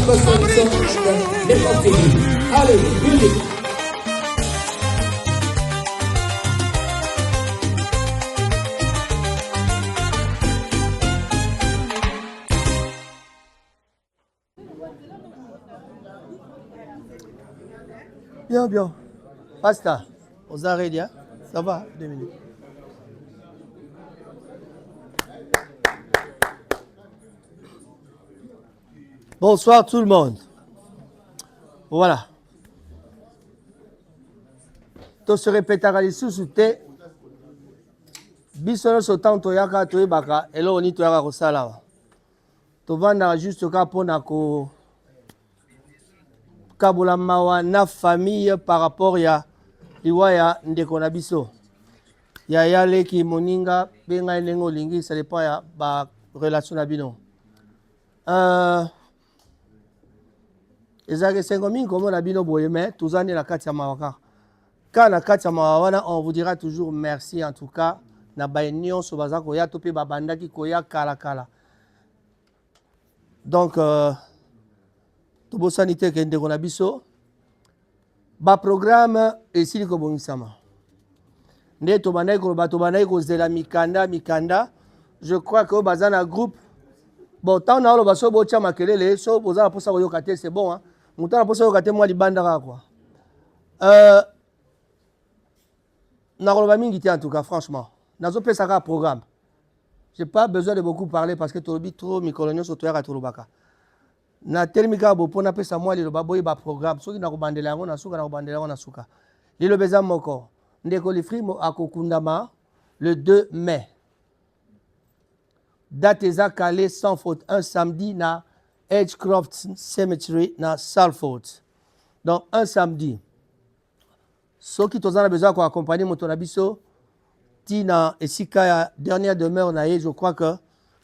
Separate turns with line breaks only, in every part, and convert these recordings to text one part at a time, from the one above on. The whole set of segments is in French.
Allez, musique.
Bien, bien. Basta. Aux arrêts, hein? Ça va, 2 minutes. Bonsoir tout le monde. Voilà. To se répétera lisusu te. Biso nyonso ntango toyaka toyebaka eloko nini toyaka kosala. Tovandaka juste kaka mpona kokabola mawa na famille par rapport ya liwa ya ndeko na biso. Ya yaleki moninga mpe ngai ndenge olingi ça dépend ya barelation na bino. Ezalaki esengo mingi komona bino boye me toza nde na kati ya mawa kaka. Kaka na kati ya mawa wana on vous dira toujours merci en tout cas na baye nyonso baza koya to mpe babandaki koya kala. Donc tobosani te ke ndeko na biso baprogramme esili kobongisama nde tobandaki koloba tobandaki kozela mikanda je crois que baza na groupe bon ntango na oloba so botya makelele so boza na mposa koyoka te c'est bon moto na mposa koyoka te mwa libanda kaka kwa nakoloba mingi te en tout cas franchement nazopesa kaka programme j'ai pas besoin de beaucoup parler parce que tolobi trop mikolo nyonso toyaka tolobaka na telemi kaka bo mpona pesa mwa liloba boyeba programme soki nakobandela yango na suka nakobandela yango na suka liloba eza moko ndeko lifri akokundama le 2 mai date eza calé sans faute un samedi na Edgecroft Cemetery na Salford donc un samedi soki toza na besoin koaccompagner moto na biso tina esika ya dernière demeure na ye je crois que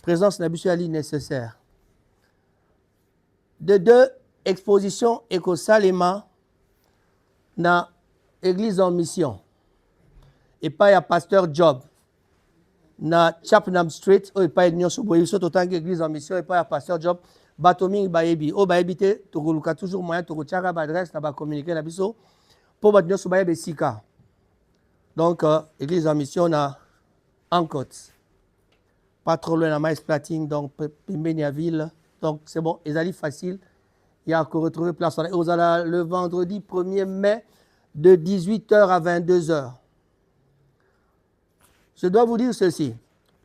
présence na biso yali nécessaire de 2 expositions ekosalema na église en mission et pas ya pasteur Job na Chapman Street o epai nyonso boye so totangi église en mission et pas ya pasteur Job bato mingi bayebi o bayebi te tokoluka toujours moyen tokotiaka baadresse na bacommuniqué na biso mpo bato nyonso bayeba esika donc église en mission na Ancote pas trop loin na Miles Plating donc pembeni ya ville donc c'est bon ezali facile il y a encore retrouver place le vendredi 1er mai de 18h à 22h. Je dois vous dire ceci.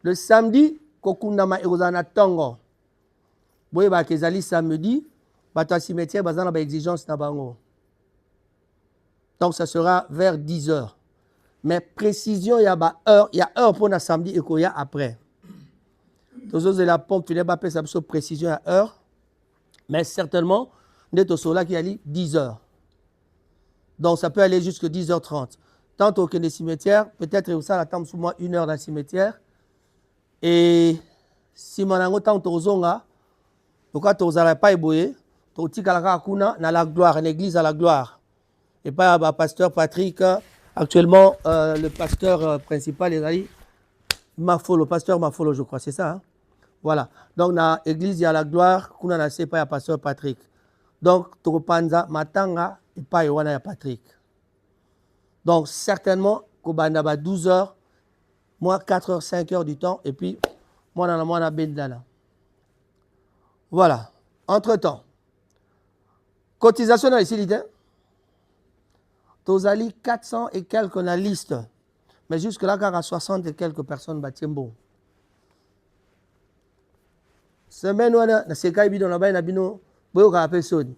Le samedi, kokundama ezana tongo. Boye ba kezali samedi, bata cimetière bazana ba exigence na bango. Donc ça sera vers 10h. Mais précision ya ba heure, il y a heure pour na samedi et koya après. Tous de la pompe funèbre appelle ça précision à heure. Mais certainement net au sola qui allie 10h. Donc ça peut aller jusqu'à 10h30. Tant au que des cimetières, peut-être ça attend sous moi 1 heure dans le cimetière. Et si mon ango tant au zonga, donc quand on n'allait pas ébouiller, tu tika kuna na la gloire, l'église à la gloire. Et pas pasteur Patrick, actuellement le pasteur principal est allé Mafolo, pasteur Mafolo je crois, c'est ça. Hein? Voilà. Donc na l'église à la gloire, kuna na c'est pas pasteur Patrick. Donc Topanza Matanga et pas Yowana Patrick. Donc certainement Kobanda ba 12h, moi 4h, 5h du temps et puis moi na Bendana. Voilà. Entre-temps, cotisation dans les silidins. Tozali 400 et quelques na liste. Mais jusque-là, car à 60 et quelques personnes battent bon. Semaine wana na sekai bidon na na bino boyo ka personne.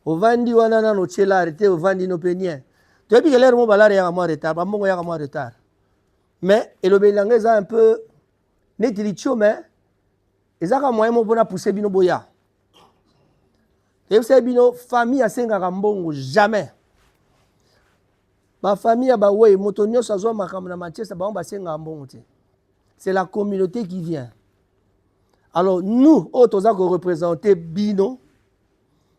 Ovandi wana na no chela arrêté ovandi no penien. Tu as vu que l'air mo balare ya mo retard, ba mongo ya mo retard. Mais elobelanga za un peu netilicho mais ezaka moyen mo bona pousser bino boya. Et vous bino famille asenga mbongo jamais. Ma famille a bawe motonio sa zo makam na Manchester ba on ba senga mbongo te. C'est la communauté qui vient. Alors nous autres on représenter bino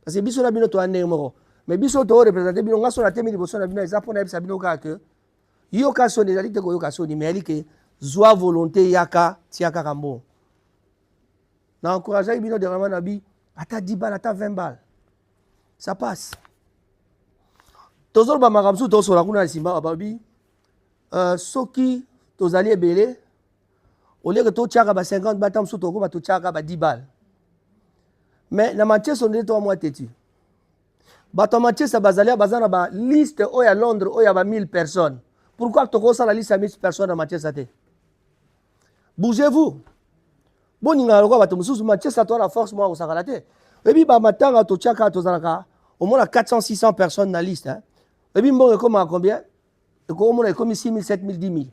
parce que biso na bino to ane moko mais biso to représenter bino ngaso na temi liboso na bino exemple na bisa bino ka que yo ka so des alite ko yo ka so ni mais ali que joie volonté yaka tiaka kambo na encourager bino de vraiment na bi Ata 10 balles, ata 20 balles. Ça passe. Tozol ba makamsu to sola kuna simba babi. Soki tozali ebele. Au lieu que to tchaka ba 50 balles, tam to ko to tchaka ba 10 balles. Mais na Manchester on est toi moi têtu. Bato Manchester bazalia bazana ba liste oya Londres oya ba 1000 personnes. Pourquoi tu as la liste à 1000 personnes à Manchester? Bougez-vous. Bon, il y a Manchester, tu as la force, moi, au Sakalate. Et puis, matin, tu as au moins 400-600 personnes dans la liste. Et puis, bon, comme combien? Au moins, comme 6 000, 7 000, 10 000.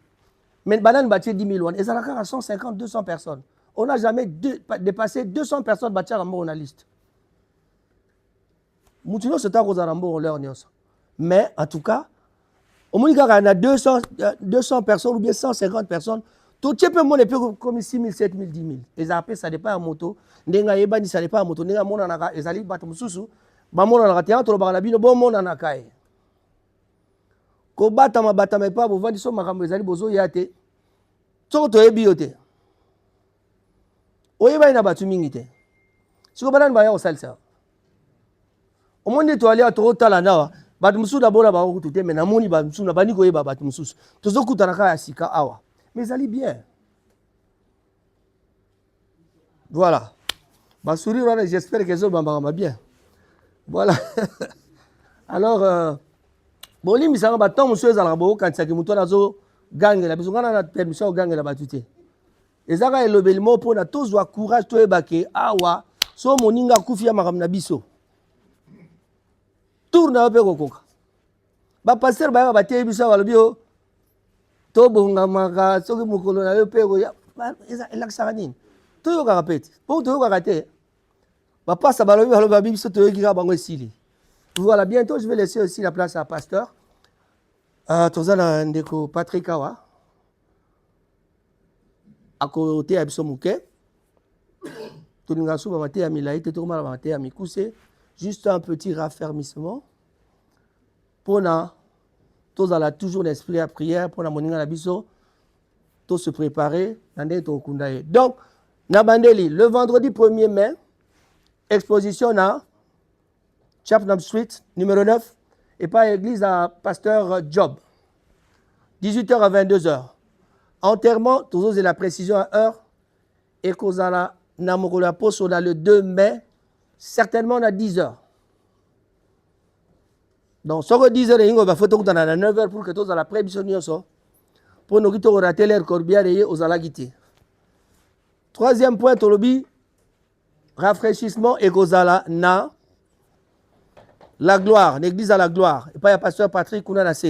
Mais banane bâti 10 000. Et ça a 150, 200 personnes. On n'a jamais dépassé 200 personnes bâti dans la liste. Moutino, c'est un Rosarambo, on leur dit. Mais, en tout cas, au moins, il y a 200 personnes ou bien 150 personnes. Tout le monde est comme 6 000, 7 000, 10 000. Et ça dépend de la moto. Nenga yebani ça dépend de la moto. Nenga mona naka ezali bato mususu. Ba mona naka théâtre ba labino bon mona naka e. Ko bata me pa bo vandi so makambo ezali bozo yate. Soko to yebi yote. Oyeba ina batu mingi te. Siko banani ba ya osalisa. Au monde to ali atoro tala nawa. Bato mususu d'abord ba ko tuté mais na moni ba mususu na bani ko yeba bato mususu. Tozo kutana ka ya sika awa. Mais ça allait bien. Voilà. Ma sourire, j'espère que ça va bien. Voilà. Alors, bon, les missions, tant monsieur Zalabo, quand ça qui mouton a zo gang la, parce qu'on a la permission au gang la batute. Et ça va le mot pour na tous wa courage to ebake awa so moninga kufia makamna biso. Tourne un peu kokoka. Ba pasteur ba ba te biso wa lobio. To bonga maka soki mukolo na yo pego ya eza elakisaka nini toyokaka pete mpo toyokaka te bapasa balobi balobi biso toyokika bango esili. Voilà, bientôt je vais laisser aussi la place à pasteur toza na ndeko Patrick Awa akote ya biso moke tolinga so bamate ya milai te tokomala bamate ya mikuse juste un petit raffermissement mpona tous à la toujours l'esprit à prière pour la moninga la biso, tous se préparer, donc, Nabandeli, le vendredi 1er mai, exposition à Chatham Street, numéro 9, et pas église à Pasteur Job, 18h à 22h. Enterrement, toujours la précision à heure, et Kozala Namokolo Aposo le 2 mai, certainement à 10h. Donc, ce que 10h, il faut que tu aies 9h pour que tu aies la prévision. Pour nous quitter au rater l'air corbière et aux alagiti. Troisième point, Tolobi, rafraîchissement et Gozala na la gloire, l'église à la gloire. Et pas le pasteur Patrick Kounanase.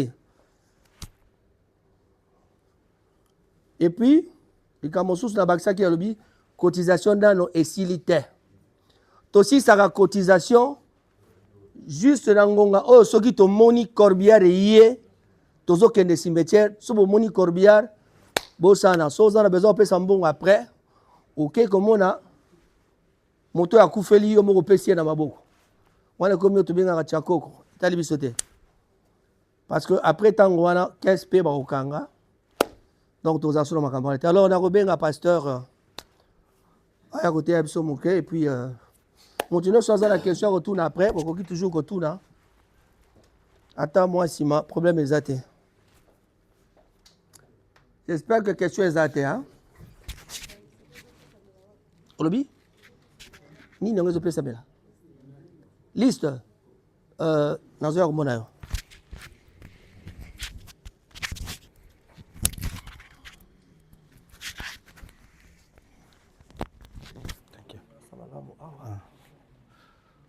Et puis, il y a un sous na baksa qui a le cotisation dans nos esilité. Aussi, ça la cotisation. Juste dans ngonga oh soki to moni corbière yé tozo kende cimetière so bo moni corbière bo sana so za na besoin pe sambongo après OK comme na moto ya kufeli yo moko pesi na maboko wana komi to binga ka chakoko tali bisote parce que après tango wana 15 pe ba okanga donc toza solo makambo alors na ko benga pasteur aya côté ya biso moke et puis continuez sans la question, retourne après, on dit toujours retourne. Attends, moi, si ma problème est athée. J'espère que la question est athée. Hein? Olobi? Ni n'en est pas liste. Dans un hormone.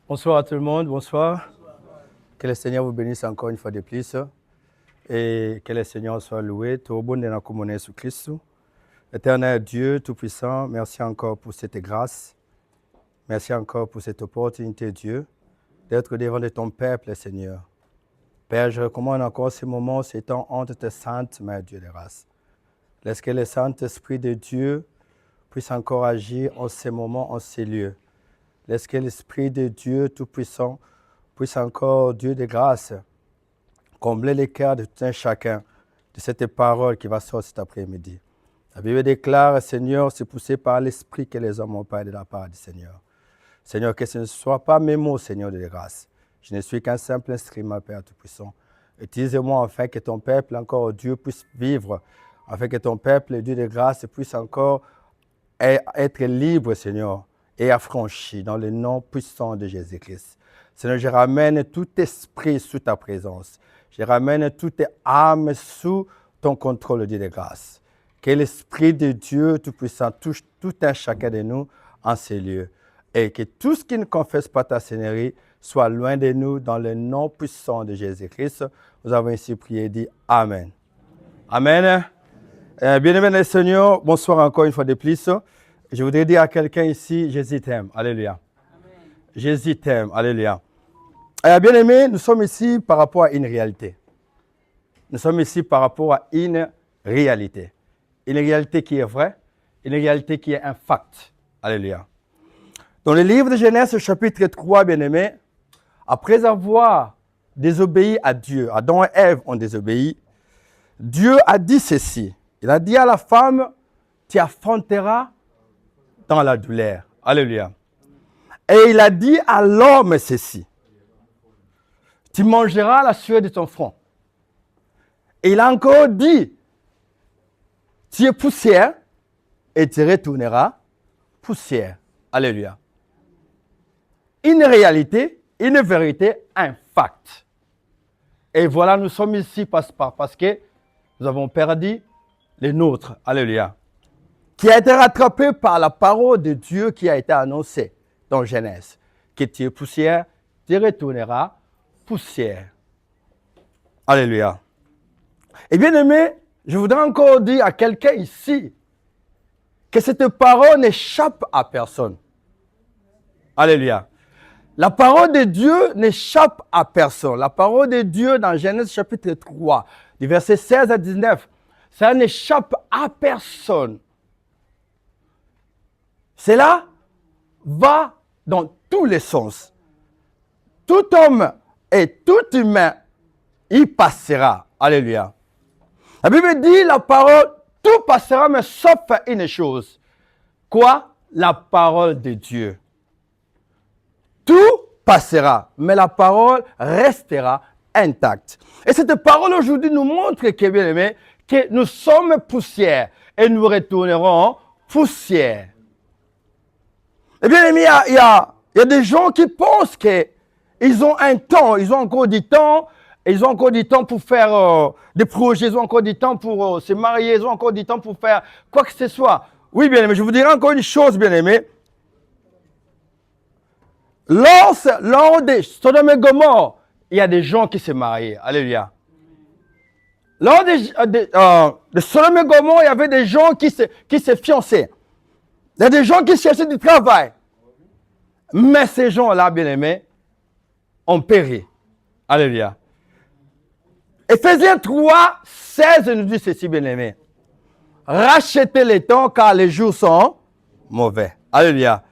Bonsoir à tout le monde, bonsoir. Que le Seigneur vous bénisse encore une fois de plus. Et que le Seigneur soit loué. Tout bon de la sous Christ. Éternel Dieu Tout-Puissant, merci encore pour cette grâce. Merci encore pour cette opportunité, Dieu, d'être devant de ton peuple, Seigneur. Père, je recommande encore ce moment, ces temps entre tes saintes mains, Dieu de grâce. Laisse que le Saint-Esprit de Dieu puisse encore agir en ces moments, en ces lieux. Laisse que l'Esprit de Dieu Tout-Puissant puisse encore, Dieu de grâce, combler les cœurs de tout un chacun de cette parole qui va sortir cet après-midi. La Bible déclare, Seigneur, c'est poussé par l'Esprit que les hommes ont parlé de la part du Seigneur. Seigneur, que ce ne soit pas mes mots, Seigneur de grâce. Je ne suis qu'un simple instrument, Père Tout-Puissant. Utilise-moi afin que ton peuple, encore Dieu, puisse vivre, afin que ton peuple, Dieu de grâce, puisse encore être libre, Seigneur, et affranchi dans le nom puissant de Jésus-Christ. Seigneur, je ramène tout esprit sous ta présence. Je ramène toute âme sous ton contrôle, Dieu de grâce. Que l'Esprit de Dieu Tout-Puissant touche tout un chacun de nous en ces lieux. Et que tout ce qui ne confesse pas ta Seigneurie soit loin de nous dans le nom puissant de Jésus-Christ. Nous avons ici prié et dit Amen. Amen. Bien-aimés le Seigneur, bonsoir encore une fois de plus. Je voudrais dire à quelqu'un ici, Jésus t'aime. Alléluia. Amen. Jésus t'aime. Alléluia. Bien-aimés, nous sommes ici par rapport à une réalité. Nous sommes ici par rapport à une réalité. Une réalité qui est vraie, une réalité qui est un fact. Alléluia. Dans le livre de Genèse, chapitre 3, bien-aimés, après avoir désobéi à Dieu, Adam et Ève ont désobéi, Dieu a dit ceci. Il a dit à la femme, tu affronteras dans la douleur. Alléluia. Et il a dit à l'homme ceci. Tu mangeras la sueur de ton front. Et il a encore dit, tu es poussière et tu retourneras poussière. Alléluia. Une réalité, une vérité, un fact. Et voilà, nous sommes ici parce que nous avons perdu les nôtres. Alléluia. Qui a été rattrapé par la parole de Dieu qui a été annoncée dans Genèse. Que tu es poussière, tu retourneras poussière. Alléluia. Et bien aimé, je voudrais encore dire à quelqu'un ici que cette parole n'échappe à personne. Alléluia. La parole de Dieu n'échappe à personne. La parole de Dieu dans Genèse chapitre 3, du verset 16 à 19, ça n'échappe à personne. Cela va dans tous les sens. Tout homme et tout humain y passera. Alléluia. La Bible dit la parole, tout passera, mais sauf une chose. Quoi? La parole de Dieu. Tout passera, mais la parole restera intacte. Et cette parole aujourd'hui nous montre que, bien aimé, que nous sommes poussière et nous retournerons poussière. Et bien aimé, il y a des gens qui pensent qu'ils ont un temps, ils ont encore du temps, ils ont encore du temps pour faire des projets, ils ont encore du temps pour se marier, ils ont encore du temps pour faire quoi que ce soit. Oui, bien aimé, je vous dirai encore une chose, bien aimé. Lors de Sodome et Gomorrhe, il y a des gens qui se marient. Alléluia. Lors de Sodome et Gomorrhe, il y avait des gens qui se fiançaient. Il y a des gens qui cherchaient du travail. Mais ces gens-là, bien aimés, ont péri. Alléluia. Éphésiens 3, 16 nous dit ceci, bien aimés. Rachetez les temps car les jours sont mauvais. Alléluia.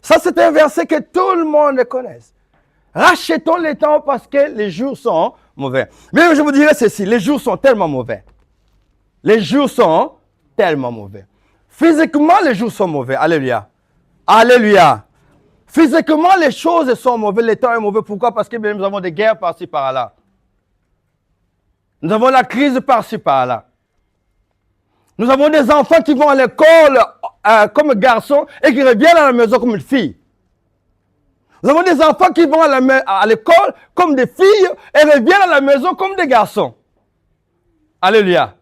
Ça, c'est un verset que tout le monde connaît. Rachetons les temps parce que les jours sont mauvais. Mais je vous dirais ceci, les jours sont tellement mauvais. Les jours sont tellement mauvais. Physiquement, les jours sont mauvais. Alléluia. Alléluia. Physiquement, les choses sont mauvaises, le temps est mauvais. Pourquoi? Parce que bien, nous avons des guerres par-ci, par-là. Nous avons la crise par-ci, par-là. Nous avons des enfants qui vont à l'école comme garçons et qui reviennent à la maison comme une fille. Nous avons des enfants qui vont à l'école comme des filles et reviennent à la maison comme des garçons. Alléluia.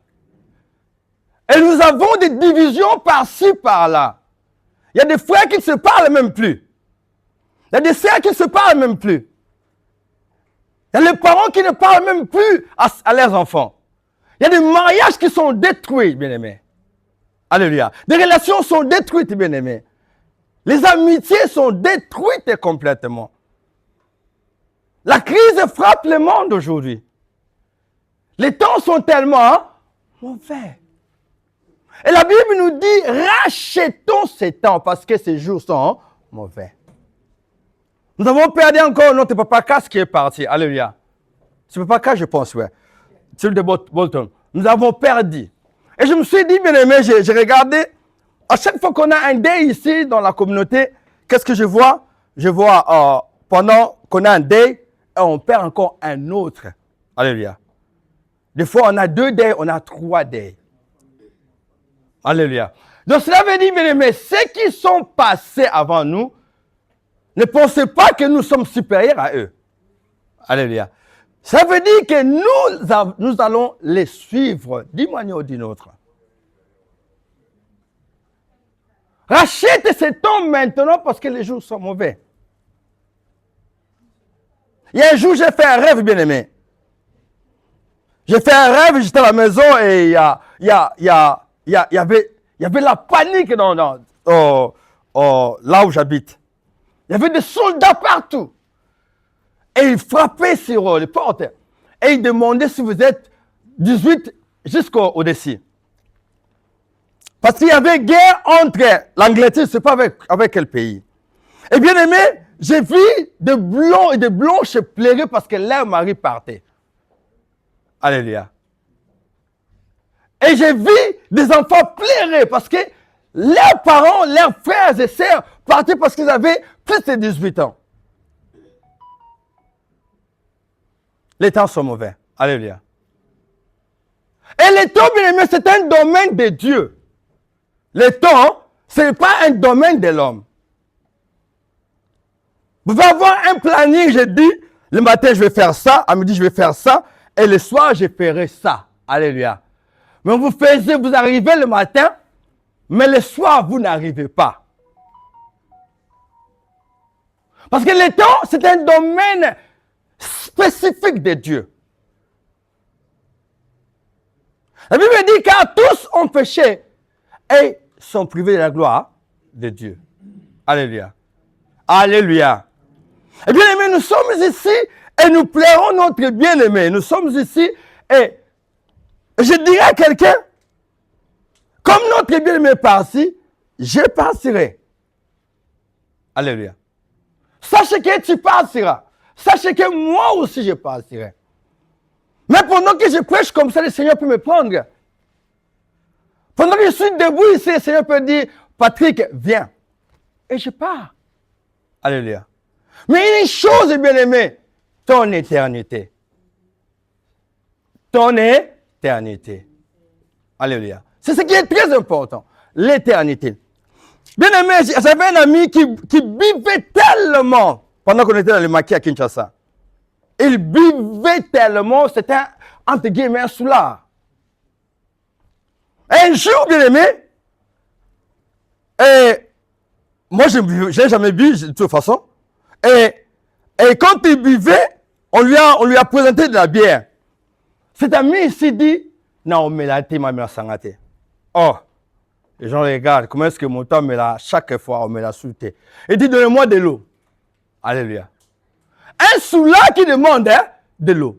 Et nous avons des divisions par-ci, par-là. Il y a des frères qui ne se parlent même plus. Il y a des sœurs qui ne se parlent même plus. Il y a des parents qui ne parlent même plus à leurs enfants. Il y a des mariages qui sont détruits, bien-aimés. Alléluia. Des relations sont détruites, bien-aimés. Les amitiés sont détruites complètement. La crise frappe le monde aujourd'hui. Les temps sont tellement mauvais. Et la Bible nous dit, rachetons ces temps parce que ces jours sont mauvais. Nous avons perdu encore notre papa Cass qui est parti. Alléluia. C'est papa Cass, je pense, ouais. Celui de Bolton. Nous avons perdu. Et je me suis dit, bien aimé, j'ai regardé. À chaque fois qu'on a un deuil ici dans la communauté, qu'est-ce que je vois? je vois, pendant qu'on a un deuil, on perd encore un autre. Alléluia. Des fois, on a 2 deuils, on a 3 deuils. Alléluia. Donc, cela veut dire, bien aimés, ceux qui sont passés avant nous, ne pensez pas que nous sommes supérieurs à eux. Alléluia. Ça veut dire que nous allons les suivre d'une manière ou d'une autre. Rachète ce temps maintenant parce que les jours sont mauvais. Il y a un jour, j'ai fait un rêve, bien aimé. J'ai fait un rêve, j'étais à la maison et il y avait la panique là où j'habite. Il y avait des soldats partout. Et ils frappaient sur les portes. Et ils demandaient si vous êtes 18 jusqu'au-dessus. Parce qu'il y avait guerre entre l'Angleterre, je ne sais pas avec quel pays. Et bien aimé, j'ai vu des blonds et des blanches pleurer parce que leur mari partait. Alléluia. Et j'ai vu des enfants pleurer parce que leurs parents, leurs frères et sœurs partaient parce qu'ils avaient plus de 18 ans. Les temps sont mauvais. Alléluia. Et les temps, bien aimé, c'est un domaine de Dieu. Les temps, ce n'est pas un domaine de l'homme. Vous pouvez avoir un planning, je dis, le matin je vais faire ça, à midi je vais faire ça, et le soir je ferai ça. Alléluia. Mais vous arrivez le matin, mais le soir vous n'arrivez pas. Parce que le temps, c'est un domaine spécifique de Dieu. La Bible dit car tous ont péché et sont privés de la gloire de Dieu. Alléluia. Alléluia. Et bien aimé, nous sommes ici et nous plairons notre bien-aimé. Nous sommes ici et je dirais à quelqu'un, comme notre bien-aimé est parti, je partirai. Alléluia. Sachez que tu partiras. Sachez que moi aussi je partirai. Mais pendant que je prêche comme ça, le Seigneur peut me prendre. Pendant que je suis debout ici, le Seigneur peut dire, Patrick, viens. Et je pars. Alléluia. Mais il y a une chose, bien-aimé, ton éternité. Ton éternité. Alléluia. C'est ce qui est très important. L'éternité. Bien-aimé, j'avais un ami qui buvait tellement pendant qu'on était dans le maquis à Kinshasa. Il buvait tellement, c'était entre guillemets un soulard. Un jour, bien-aimé, et moi je n'ai jamais bu de toute façon, et quand il buvait, on lui a présenté de la bière. Cet ami s'est dit, non, mais là, tu m'as mis la sangate. Oh, les gens regardent, comment est-ce que mon temps me l'a, chaque fois, on me l'a souté. Il dit, donnez-moi de l'eau. Alléluia. Un soulard qui demande de l'eau.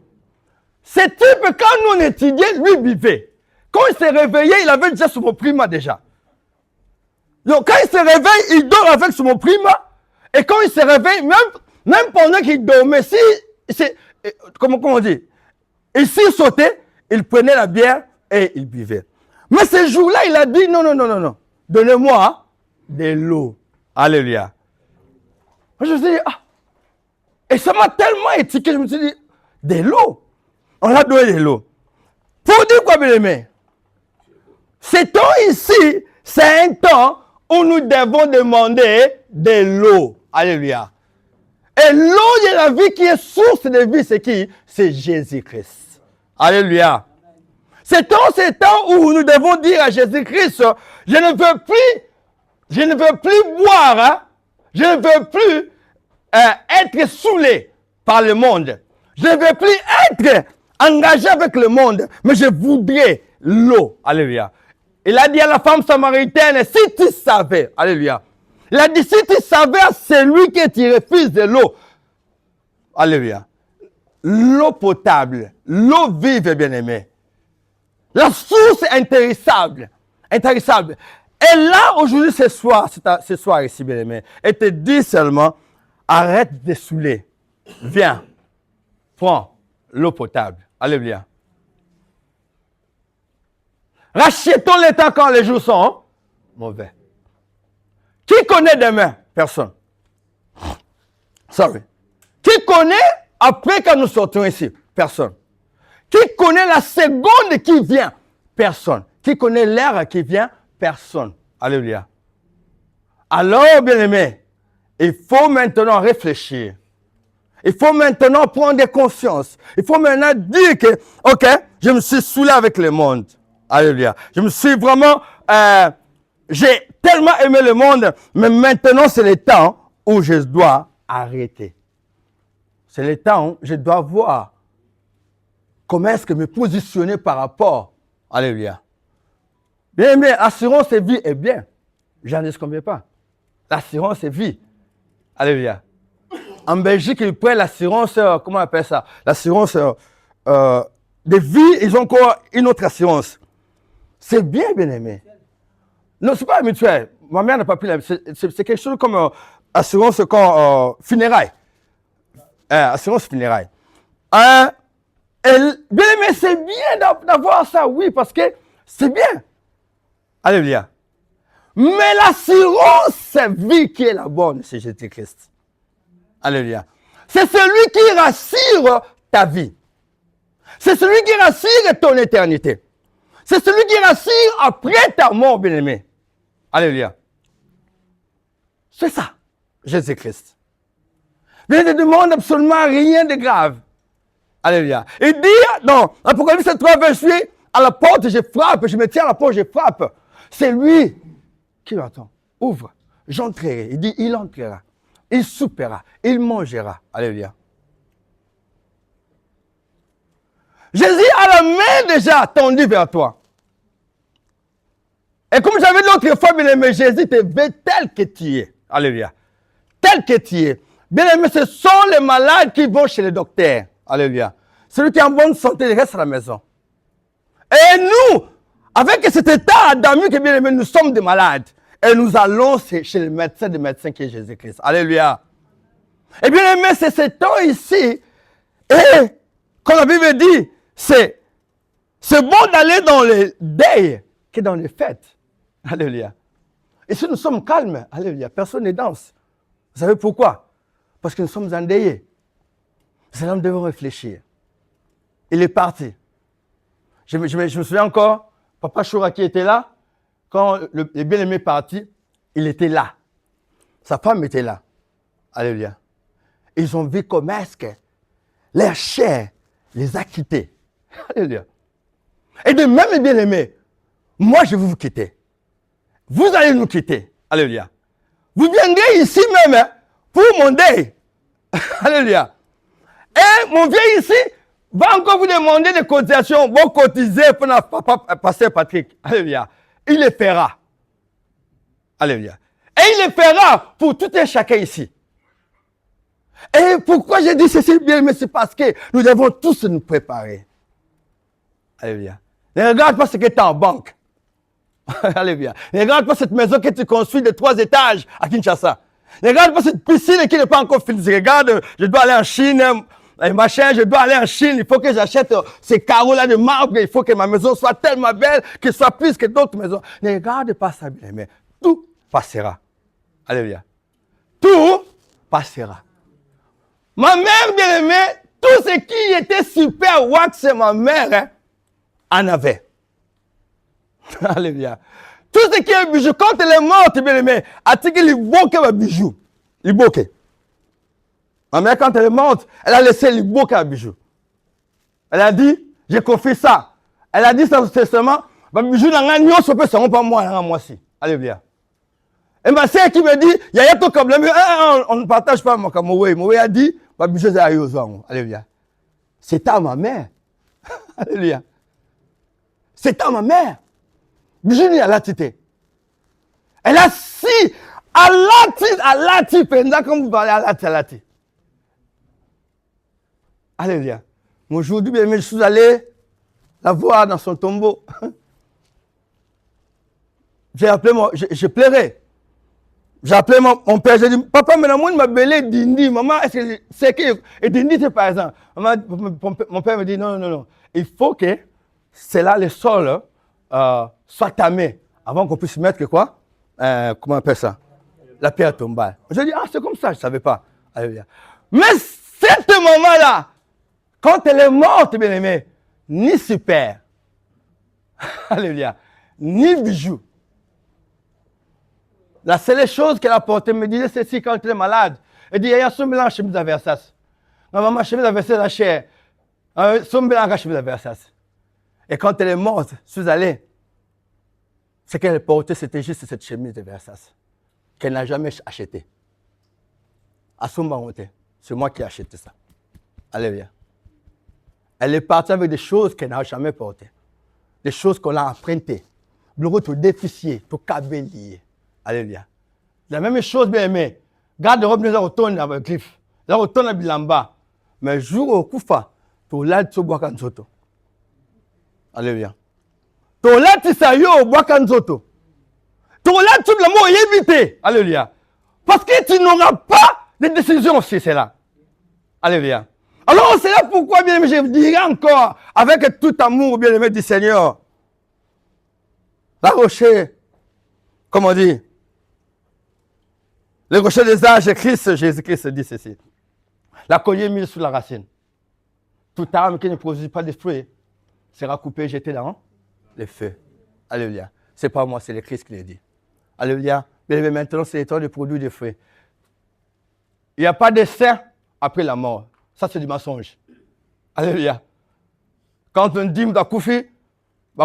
Ce type, quand nous on étudiait, lui buvait. Quand il s'est réveillé, il avait déjà son prima déjà. Donc, quand il se réveille, il dort avec son prima. Et quand il se réveille, même pendant qu'il dormait, comment on dit? Et s'il sautait, il prenait la bière et il buvait. Mais ce jour-là, il a dit, non. Donnez-moi de l'eau. Alléluia. Moi, je me suis dit, ah. Et ça m'a tellement étiqué, je me suis dit, de l'eau. On a donné de l'eau. Pour dire quoi, bien aimé? Ce temps ici, c'est un temps où nous devons demander de l'eau. Alléluia. Et l'eau de la vie qui est source de vie, c'est qui? C'est Jésus-Christ. Alléluia. C'est temps où nous devons dire à Jésus-Christ, je ne veux plus boire, hein? Je ne veux plus être saoulé par le monde. Je ne veux plus être engagé avec le monde, mais je voudrais l'eau. Alléluia. Il a dit à la femme samaritaine, si tu savais, alléluia. Il a dit, si tu savais à celui qui tu refuses de l'eau, alléluia. L'eau potable, l'eau vive, bien-aimé. La source intarissable. Et là, aujourd'hui, ce soir ici, bien-aimé, et te dit seulement, arrête de saouler. Viens, prends l'eau potable. Alléluia. Rachetons les temps quand les jours sont mauvais. Qui connaît demain? Personne. Sorry. Qui connaît après quand nous sortons ici? Personne. Qui connaît la seconde qui vient? Personne. Qui connaît l'heure qui vient? Personne. Alléluia. Alors, bien-aimés, il faut maintenant réfléchir. Il faut maintenant prendre conscience. Il faut maintenant dire que, ok, je me suis saoulé avec le monde. Alléluia. Je me suis vraiment, j'ai tellement aimé le monde, mais maintenant c'est le temps où je dois arrêter. C'est le temps où je dois voir comment est-ce que me positionner par rapport. Alléluia. Bien aimé, assurance et vie est bien. J'en disconviens pas. L'assurance et vie. Alléluia. En Belgique, ils prennent l'assurance, comment on appelle ça? L'assurance de vie, ils ont encore une autre assurance. C'est bien, bien aimé. Non, ce n'est pas mutuel. Ma mère n'a pas pris la... C'est quelque chose comme assurance comme funérailles. Assurance funérailles. Bien aimé, c'est bien d'avoir ça, oui, parce que c'est bien. Alléluia. Mais l'assurance vie qui est la bonne, c'est Jésus-Christ. Alléluia. C'est celui qui rassure ta vie. C'est celui qui rassure ton éternité. C'est celui qui rassure après ta mort, bien-aimé. Alléluia. C'est ça, Jésus-Christ. Mais il ne demande absolument rien de grave. Alléluia. Il dit, dans Apocalypse 3, verset, à la porte, je frappe, je me tiens à la porte, je frappe. C'est lui qui m'attend. Ouvre, j'entrerai. Il dit, il entrera. Il soupera, il mangera. Alléluia. Jésus a la main déjà tendue vers toi. Et comme j'avais dit l'autre fois, bien aimé, Jésus te veut tel que tu es. Alléluia. Tel que tu es. Bien aimé, ce sont les malades qui vont chez le docteur. Alléluia. Celui qui est en bonne santé, il reste à la maison. Et nous, avec cet état adamique, bien aimé, nous sommes des malades. Et nous allons chez le médecin des médecins qui est Jésus-Christ. Alléluia. Et bien aimé, c'est ce temps ici. Et comme la Bible dit, c'est bon d'aller dans les deuils que dans les fêtes. Alléluia. Et si nous sommes calmes, alléluia, personne ne danse. Vous savez pourquoi? Parce que nous sommes endeuillés. C'est là que nous devons réfléchir. Il est parti. Je me souviens encore, Papa Choura qui était là, quand le bien-aimé est parti, il était là. Sa femme était là. Alléluia. Ils ont vu comment est-ce que leur chair les a quittés. Alléluia. Et de même, les bien-aimés, moi je vais vous quitter. Vous allez nous quitter. Alléluia. Vous viendrez ici même pour mon deuil. Alléluia. Et mon vieil ici va encore vous demander des cotisations. Vous cotisez pour notre pasteur Patrick. Alléluia. Il le fera. Alléluia. Et il le fera pour tout et chacun ici. Et pourquoi j'ai dit ceci bien, mais c'est parce que nous devons tous nous préparer. Alléluia. Ne regarde pas ce que tu as en banque. Alléluia. Ne regarde pas cette maison que tu construis de 3 étages à Kinshasa. Ne regarde pas cette piscine qui n'est pas encore finie. Regarde, je dois aller en Chine, machin, je dois aller en Chine, il faut que j'achète ces carreaux-là de marbre, il faut que ma maison soit tellement belle, qu'elle soit plus que d'autres maisons. Ne regarde pas ça, bien aimé. Tout passera. Alléluia. Tout passera. Ma mère, bien aimée, tout ce qui était super wax, ma mère en avait. Alléluia. Tout ce qui est bijou, quand elle est morte, bien aimé, a-t-il qu'il boque ma bijou? Il boque. Ma mère, quand elle est morte, elle a laissé les bouquets à bijoux. Elle a dit, j'ai confie ça. Elle a dit ça au testament, ma bijou n'a rien, on peut se pas moi, moi aussi. Alléluia. Et ma sœur qui me dit, il y a tout comme on ne partage pas mon Moué. Moué a dit, ma bijou est à Yozo. Alléluia. C'est à ma mère. Alléluia. C'est à ma mère. Bijou n'est à la tité. Elle a si, à la tite, pendant que vous parlez à la tite. Alléluia. Aujourd'hui, bien, je suis allé la voir dans son tombeau. J'ai appelé je pleurais. J'ai appelé mon père, j'ai dit, papa, maintenant, moi, il m'a belé Dindi. Maman, est-ce que c'est que. Et Dindi, c'est par exemple. Mon père me dit, non. Il faut que cela, le sol, soit tamé avant qu'on puisse mettre quoi? Comment on appelle ça? La pierre tombale. Je dis, c'est comme ça, je ne savais pas. Alléluia. Mais cette maman-là, quand elle est morte, bien aimé, ni super, alléluia, ni bijoux. La seule chose qu'elle a portée, me disait ceci quand elle est malade. Elle dit, il y a son mélange chez mes versas. Ma maman, chez mes versas, la chair. Son mélange chez mes versas. Et quand elle est morte, je suis allé. Ce qu'elle portait, c'était juste cette chemise de versas. Qu'elle n'a jamais acheté. À son moment, c'est moi qui ai acheté ça. Alléluia. Elle est partie avec des choses qu'elle n'a jamais portées. Des choses qu'on a empruntées. Le retour déficient, tout cabellier. Alléluia. La même chose, bien aimé. Garde robe, nous retourne avec griffe. Nous retourne avec l'amba. Mais jour au koufa, tu l'as tu bois kanzoto. Alléluia. Tu l'as tu sayo bois kanzoto. Tu l'as tu le mot évité. Alléluia. Parce que tu n'auras pas de décision si c'est là. Alléluia. Alors c'est là pourquoi, bien aimé, je dirais encore, avec tout amour, bien aimé du Seigneur, la rocher, comme on dit, le rocher des âges, Christ, Jésus-Christ dit ceci. La collier mise sous la racine. Toute arme qui ne produit pas de fruits sera coupée et jetée dans le feu. Alléluia. Ce n'est pas moi, c'est le Christ qui l'a dit. Alléluia. Mais maintenant, c'est le temps de produire des fruits. Il n'y a pas de saint après la mort. Ça, c'est du mensonge. Alléluia. Quand on dit,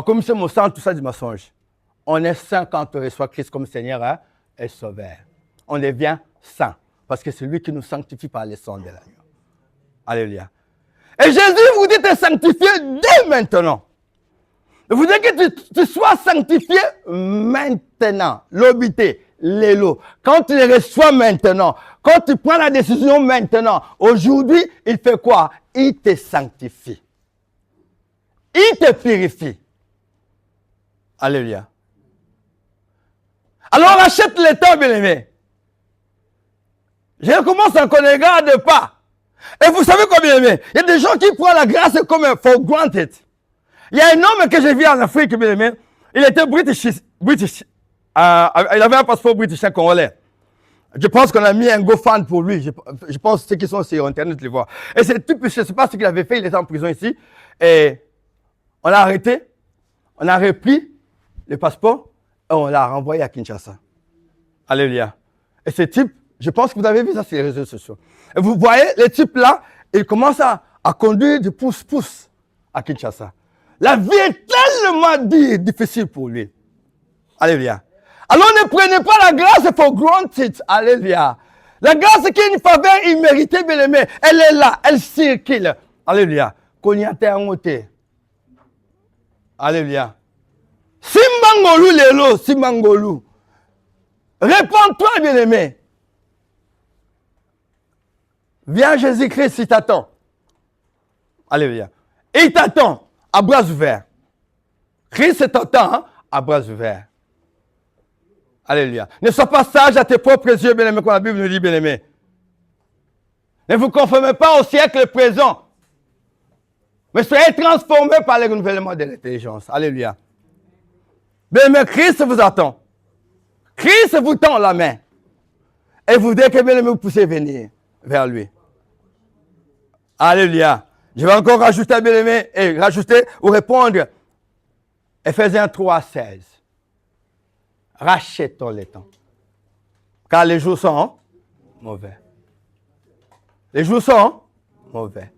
comme c'est mon sang, tout ça, c'est du mensonge. On est saint quand on reçoit Christ comme Seigneur et Sauveur. On devient saint. Parce que c'est lui qui nous sanctifie par le sang de l'agneau. Alléluia. Et Jésus vous dit de sanctifier dès maintenant. Il vous dit que tu sois sanctifié maintenant. L'obité, l'élo. Quand tu les reçois maintenant, quand tu prends la décision maintenant, aujourd'hui, il fait quoi? Il te sanctifie. Il te purifie. Alléluia. Alors achète le temps, bien-aimé. Je commence à ne regarde pas. Et vous savez quoi, bien-aimé? Il y a des gens qui prennent la grâce comme for granted. Il y a un homme que j'ai vu en Afrique, bien-aimé. Il était british. Il avait un passeport british congolais. Je pense qu'on a mis un GoFund pour lui. Je pense que ceux qui sont sur Internet le voient. Et c'est type, je ne sais pas ce qu'il avait fait. Il était en prison ici. Et on l'a arrêté. On a repris le passeport. Et on l'a renvoyé à Kinshasa. Alléluia. Et ce type, je pense que vous avez vu ça sur les réseaux sociaux. Et vous voyez, le type là, il commence à conduire du pouce-pouce à Kinshasa. La vie est tellement difficile pour lui. Alléluia. Alors ne prenez pas la grâce for granted. Alléluia. La grâce qui est une faveur imméritée, bien aimé, elle est là, elle circule. Alléluia. Konyate angote. Alléluia. Simbangolu lelo, simbangolu. Répands-toi, bien aimé. Viens Jésus-Christ, il t'attend. Alléluia. Il t'attend à bras ouverts. Christ t'attend hein, à bras ouverts. Alléluia. Ne sois pas sage à tes propres yeux, bien-aimé, comme la Bible nous dit, bien-aimé. Ne vous conformez pas au siècle présent, mais soyez transformés par le renouvellement de l'intelligence. Alléluia. Bien-aimé, Christ vous attend. Christ vous tend la main. Et vous dites que bien-aimé, vous poussez venir vers lui. Alléluia. Je vais encore rajouter, bien-aimé, et rajouter ou répondre. Ephésiens 3:16. Rachetons les temps. Car les jours sont mauvais. Les jours sont mauvais.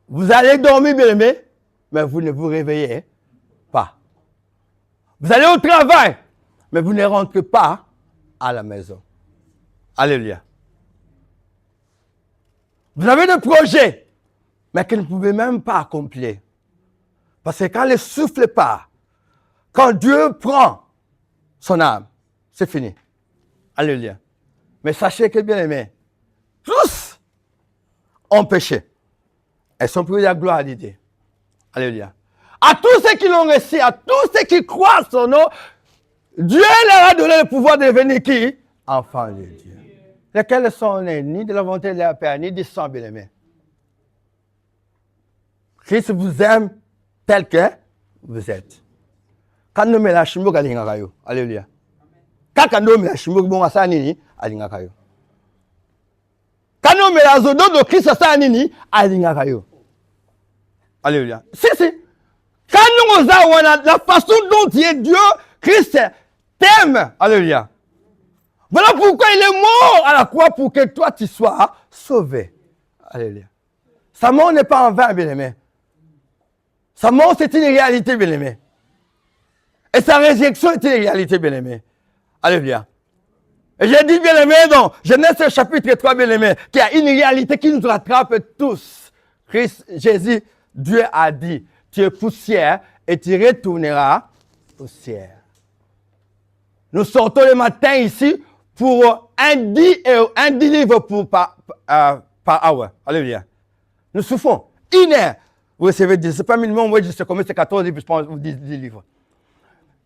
Vous allez dormir, bien-aimé, mais vous ne vous réveillez pas. Vous allez au travail, mais vous ne rentrez pas à la maison. Alléluia. Vous avez des projets, mais que vous ne pouvez même pas accomplir. Parce que quand le souffle part, quand Dieu prend son âme, c'est fini. Alléluia. Mais sachez que, bien aimé, tous ont péché. Elles sont privés de la gloire de Dieu. Alléluia. À tous ceux qui l'ont reçu, à tous ceux qui croient son nom, Dieu leur a donné le pouvoir de devenir qui? Enfants de Dieu. Lesquels sont nés ni de la volonté de leur Père, ni du sang, bien aimé. Christ vous aime tel que vous êtes. Quand nous mettons la chimure, alléluia. Quand nous mettons la chimure, bon, ça n'est pas. Quand on met la zone de Christ, ça nini, alingaka yo. Alléluia. Si. Quand nous avons la façon dont Dieu, Christ t'aime. Alléluia. Voilà pourquoi il est mort à la croix pour que toi tu sois sauvé. Alléluia. Sa mort n'est pas en vain, bien-aimé. Sa mort, c'est une réalité, bien-aimé. Et sa résurrection est une réalité, bien-aimé. Alléluia. Et j'ai dit, bien-aimé, dans Genèse chapitre 3, bien-aimé, qu'il y a une réalité qui nous rattrape tous. Christ, Jésus, Dieu a dit, tu es poussière et tu retourneras poussière. Nous sortons le matin ici pour un 10 livres par hour. Alléluia. Nous souffrons. Une heure. Vous recevez 10. Ce n'est pas minimum, moi je sais combien c'est 14 livres, je pense 10 livres.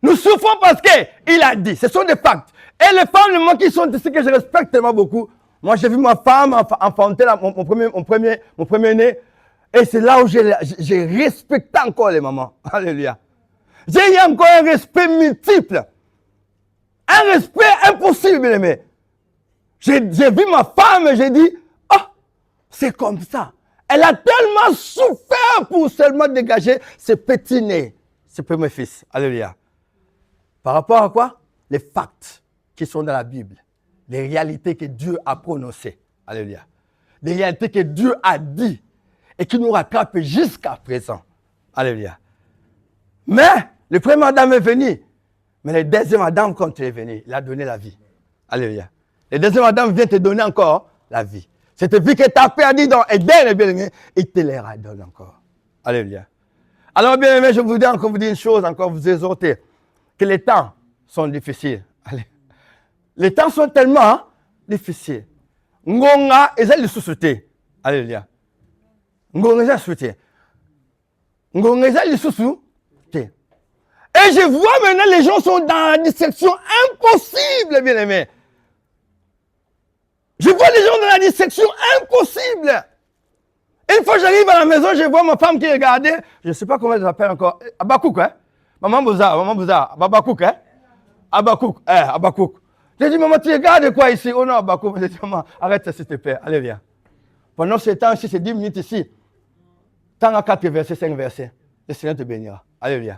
Nous souffrons parce qu'il a dit. Ce sont des facts. Et les femmes qui sont ici que je respecte tellement beaucoup. Moi j'ai vu ma femme enfanter mon premier né. Et c'est là où j'ai respecté encore les mamans. Alléluia. J'ai eu encore un respect multiple. Un respect impossible, bien aimé. J'ai vu ma femme et j'ai dit, oh, c'est comme ça. Elle a tellement souffert pour seulement dégager ce petit nez, ce premier fils. Alléluia. Par rapport à quoi? Les facts qui sont dans la Bible. Les réalités que Dieu a prononcées. Alléluia. Les réalités que Dieu a dit et qui nous rattrapent jusqu'à présent. Alléluia. Mais le premier Adam est venu. Mais le deuxième Adam, quand il est venu, il a donné la vie. Alléluia. Le deuxième Adam vient te donner encore la vie. Cette vie que tu as perdue dans Éden, bien-aimé, il te la redonne encore. Alléluia. Alors, bien-aimé, je vous dis encore une chose, encore vous exhorter, que les temps sont difficiles. Allez. Les temps sont tellement difficiles. Ngonga, et ça, le sous-souté. Alléluia. Ngonga, ça, le Ngonga, ça, le sous-souté. Et je vois maintenant les gens sont dans la dissection impossible, bien-aimé. Je vois les gens dans la dissection impossible. Une fois j'arrive à la maison, je vois ma femme qui regardait, je ne sais pas comment elle s'appelle encore, Abakouk, hein? Maman Bouza, Abakouk, hein? Abakouk. J'ai dit, maman, tu regardes quoi ici? Oh non, Abakouk. J'ai dit, maman, arrête ça s'il te plaît, allez viens. Pendant ce temps ici, c'est 10 minutes ici. Tant à 4 versets, 5 versets, le Seigneur te bénira. Allez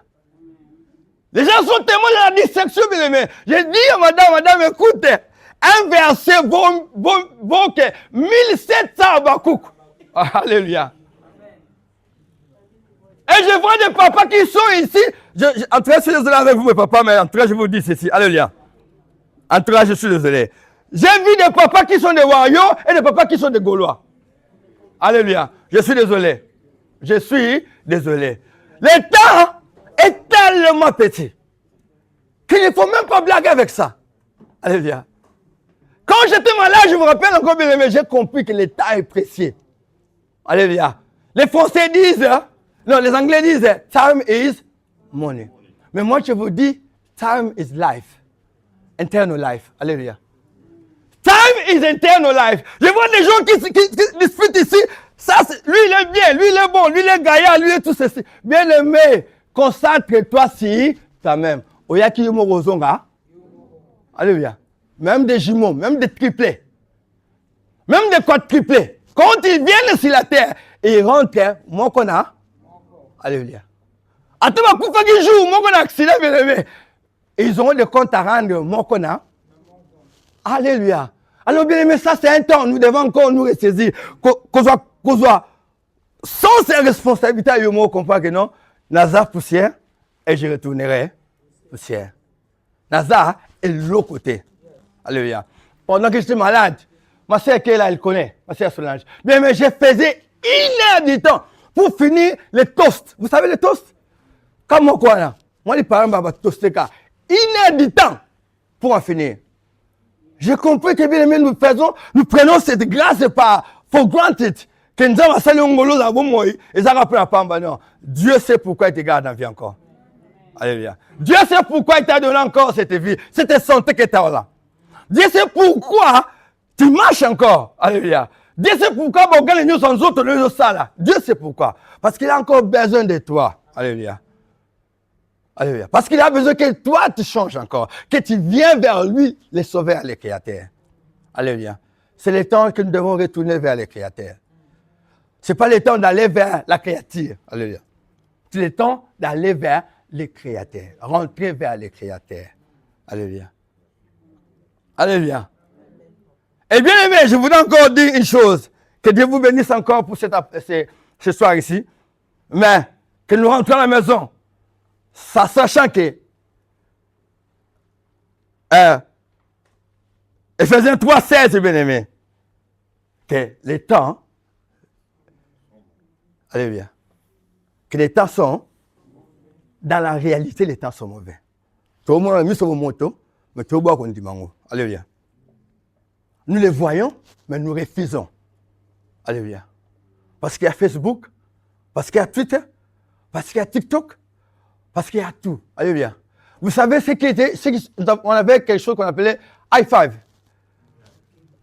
les gens sont tellement dans la dissection, bien aimé. J'ai dit à madame, écoute, un verset vaut que 1700 Abakouk. Alléluia. Et je vois des papas qui sont ici. En tout cas, je suis désolé avec vous, mes papas, mais en tout cas, je vous dis ceci. Alléluia. En tout cas, je suis désolé. J'ai vu des papas qui sont des warriors et des papas qui sont des Gaulois. Alléluia. Je suis désolé. Je suis désolé. Le temps est tellement petit qu'il ne faut même pas blaguer avec ça. Alléluia. Quand j'étais malade, je me rappelle encore bien, mais j'ai compris que le temps est précieux. Alléluia. Les Français disent, non, les Anglais disent, time is money. Mais moi, je vous dis, time is life. Eternal life. Alléluia. Time is eternal life. Je vois des gens qui discutent ici. Ça, lui, il est bien, lui, il est bon, lui, il est gaillard, lui, il est tout ceci. Bien aimé, concentre-toi sur toi-même. Oyaki yomo rozonga. Alléluia. Même des jumeaux, même des triplés. Même des quadruplés. Quand ils viennent sur la terre, ils rentrent, mon connard. Alléluia. Attends, ma coupe qui joue, mon connard, accident, bien aimé. Ils ont des comptes à rendre, mon connard. Alléluia. Alors, bien aimé, ça, c'est un temps, nous devons encore nous ressaisir. Qu'on soit sans ces responsabilités, il me comprend que non. Nazar poussière, et je retournerai poussière. Nazar est de l'autre côté. Alléluia. Pendant que j'étais malade, ma soeur qui est là, elle connaît, ma soeur Solange. Bien, mais je faisais 1 heure du temps pour finir les toasts. Vous savez les toasts? Comme moi, quoi, là? Moi, les parents, bah, toaster, 1 heure du temps pour en finir. J'ai compris que bien aimé, nous prenons cette grâce for granted. Que nous avons salué un golo dans bon et ça rappelle à Pamba, non. Dieu sait pourquoi il te garde en vie encore. Alléluia. Dieu sait pourquoi il t'a donné encore cette vie, cette santé que tu as là. Dieu sait pourquoi tu marches encore. Alléluia. Dieu sait pourquoi nous sommes autres de ça là. Dieu sait pourquoi. Parce qu'il a encore besoin de toi. Alléluia. Alléluia. Parce qu'il a besoin que toi tu changes encore. Que tu viens vers lui, les sauveurs, les créateurs. Alléluia. c'est le temps que nous devons retourner vers le Créateur. Ce n'est pas le temps d'aller vers la créature. Alléluia. C'est le temps d'aller vers le Créateur. Rentrer vers le Créateur. Alléluia. Alléluia. Et bien aimé, je voudrais encore dire une chose. Que Dieu vous bénisse encore pour ce soir ici. Mais que nous rentrons à la maison, sachant que Ephésiens 3,16, bien aimé, que les temps, alléluia, que les temps sont, dans la réalité, les temps sont mauvais. Tout le monde a mis sur vos motos, mais tout le monde a dit mango. Alléluia. Nous les voyons, mais nous refusons. Alléluia. Parce qu'il y a Facebook, parce qu'il y a Twitter, parce qu'il y a TikTok, parce qu'il y a tout. Alléluia. Vous savez ce qui était, on avait quelque chose qu'on appelait i5.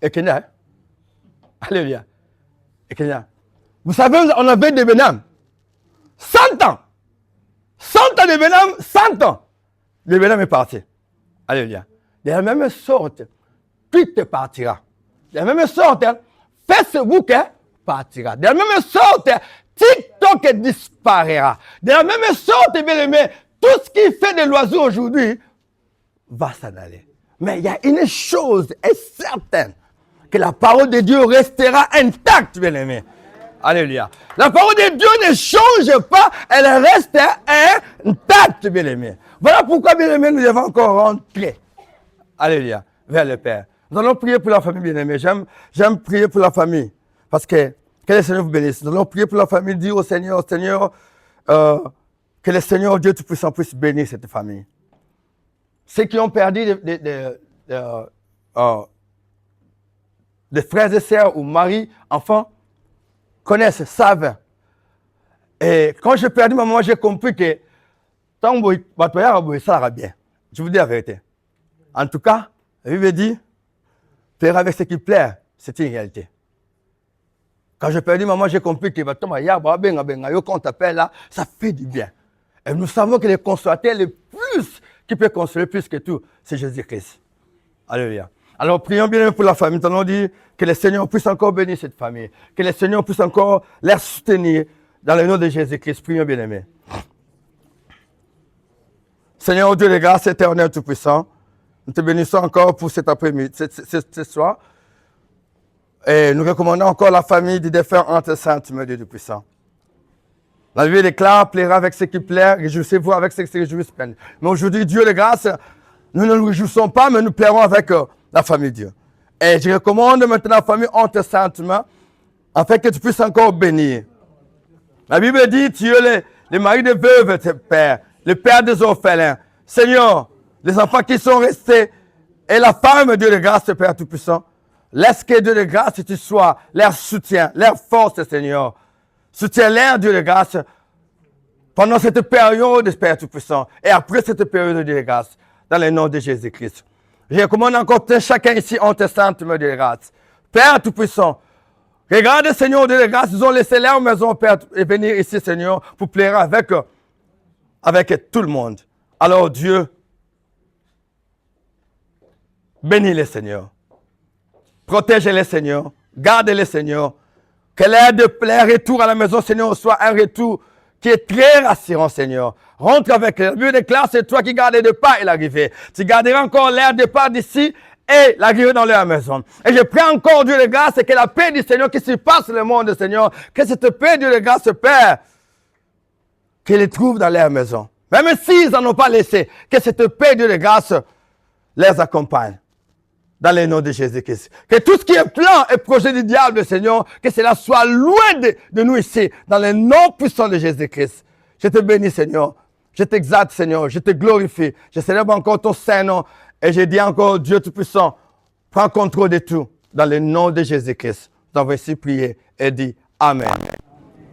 Et Kenya. Alléluia. Et Kenya. Vous savez, on avait des Benham. 100 ans. 100 ans de Benham, 100 ans. Le Benham est parti. Alléluia. De la même sorte, Twitter partira. De la même sorte, Facebook partira. De la même sorte, TikTok disparaîtra. De la même sorte, bien aimé, tout ce qui fait de l'oiseau aujourd'hui va s'en aller. Mais il y a une chose est certaine, que la parole de Dieu restera intacte, bien aimé. Alléluia. La parole de Dieu ne change pas, elle reste intacte, bien aimé. Voilà pourquoi, bien aimé, nous devons encore rentrer. Alléluia. Vers le Père. Nous allons prier pour la famille, bien aimé. J'aime prier pour la famille. Parce que le Seigneur vous bénisse. Nous allons prier pour la famille, dire au Seigneur, Seigneur, que le Seigneur Dieu Tout-Puissant puisse bénir cette famille. Ceux qui ont perdu des frères et sœurs ou maris, enfants, connaissent, savent. Et quand j'ai perdu ma maman, j'ai compris que tant que ça ira bien. Je vous dis la vérité. En tout cas, la Bible dit, faire avec ce qui plaît, c'est une réalité. Quand j'ai perdu maman, j'ai compris que quand on t'appelle là, ça fait du bien. Et nous savons que le consolateur le plus qui peut consoler plus que tout, c'est Jésus-Christ. Alléluia. Alors prions bien pour la famille. Nous allons dire que le Seigneur puisse encore bénir cette famille. Que le Seigneur puisse encore les soutenir dans le nom de Jésus-Christ. Prions bien aimés. Seigneur Dieu de grâce éternelle tout-puissant, nous te bénissons encore pour cet après-midi, ce soir. Et nous recommandons encore la famille du défunt entre saintes, Dieu Tout-Puissant. La vie déclare, plaira avec ce qui plaît, réjouissez-vous avec ce qui se réjouissent. Mais aujourd'hui, Dieu de grâce, nous ne nous réjouissons pas, mais nous plairons avec la famille Dieu. Et je recommande maintenant la famille entre saintes, afin que tu puisses encore bénir. La Bible dit, tu es le mari des veuves, tes pères, le père des orphelins. Seigneur, les enfants qui sont restés, et la femme, Dieu de grâce, Père Tout-Puissant, laisse que Dieu de grâce, tu sois leur soutien, leur force, Seigneur. Soutiens-les, Dieu de grâce, pendant cette période, Père Tout-Puissant, et après cette période, Dieu de grâce, dans le nom de Jésus-Christ. Je recommande encore chacun ici en te sainte, Dieu de grâce. Père Tout-Puissant, regarde, Seigneur, Dieu de grâce, ils ont laissé leur maison, Père, et venir ici, Seigneur, pour plaire avec tout le monde. Alors, Dieu, bénis-les, Seigneur. Protège-les, Seigneur. Garde-les, Seigneur. Que leur retour à la maison, Seigneur, soit un retour qui est très rassurant, Seigneur. Rentre avec eux. Le Dieu déclare, c'est toi qui gardes le départ et l'arrivée. Tu garderas encore leur départ d'ici et l'arrivée dans leur maison. Et je prie encore, Dieu de grâce, que la paix du Seigneur qui surpasse le monde, Seigneur, que cette paix, Dieu de grâce, Père, qu'ils les trouvent dans leur maison. Même s'ils n'en ont pas laissé, que cette paix, Dieu de grâce, les accompagne. Dans le nom de Jésus-Christ. Que tout ce qui est plan et projet du diable, Seigneur, que cela soit loin de nous ici, dans le nom puissant de Jésus-Christ. Je te bénis, Seigneur. Je t'exalte, Seigneur. Je te glorifie. Je célèbre encore ton Saint-Nom. Et je dis encore, Dieu Tout-Puissant, prends contrôle de tout. Dans le nom de Jésus-Christ. Nous avons ici prié et dit Amen.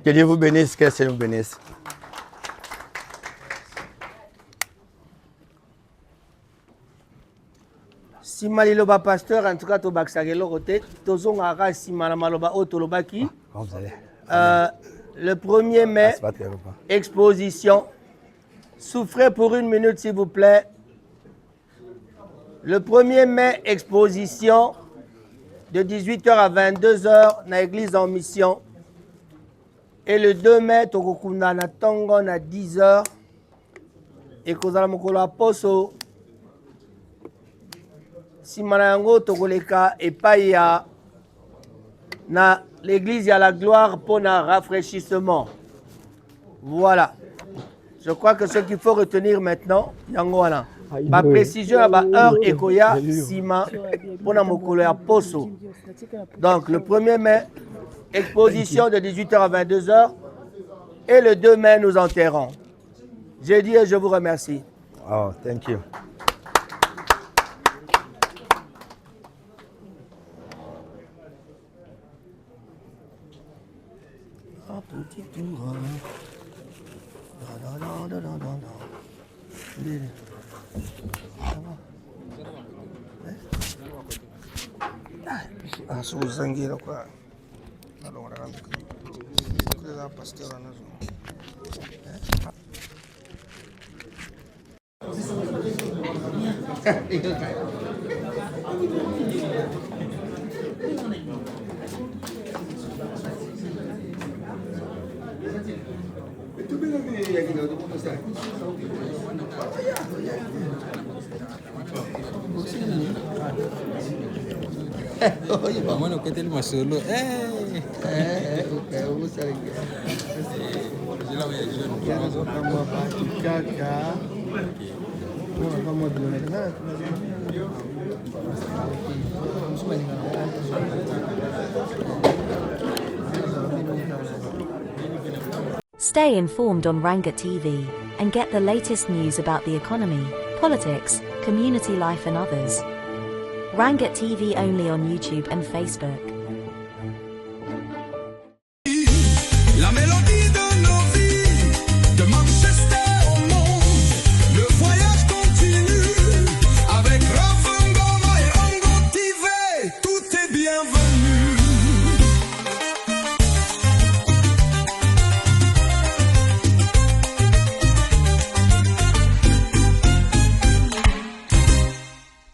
Que Dieu vous bénisse, que le Seigneur vous bénisse.
Sima liloba pasteur, en tout cas, Tobaksagelo Rote, Tozongara Sima la Maloba Otolobaki. Le 1er mai, exposition. Souffrez pour 1 minute, s'il vous plaît. Le 1er mai, exposition. de 18h à 22h na église en mission. Et le 2 mai, tokokunda na tongo na 10h. Et kozala mokolo ya poso. Simana yango tokoleka epai ya na l'église ya la gloire pour un rafraîchissement. Voilà. Je crois que ce qu'il faut retenir maintenant, yango wana. Ma précision à ba heure ekoya sima pour na mokolo ya poso. Donc le 1er mai, exposition de 18h à 22h. Et le 2 mai, nous enterrons. J'ai dit et je vous remercie.
Oh, thank you.
Bueno, ¿qué tal más solo?
Stay informed on Rangat TV and get the latest news about the economy, politics, community life and others. Rangat TV only on YouTube and Facebook.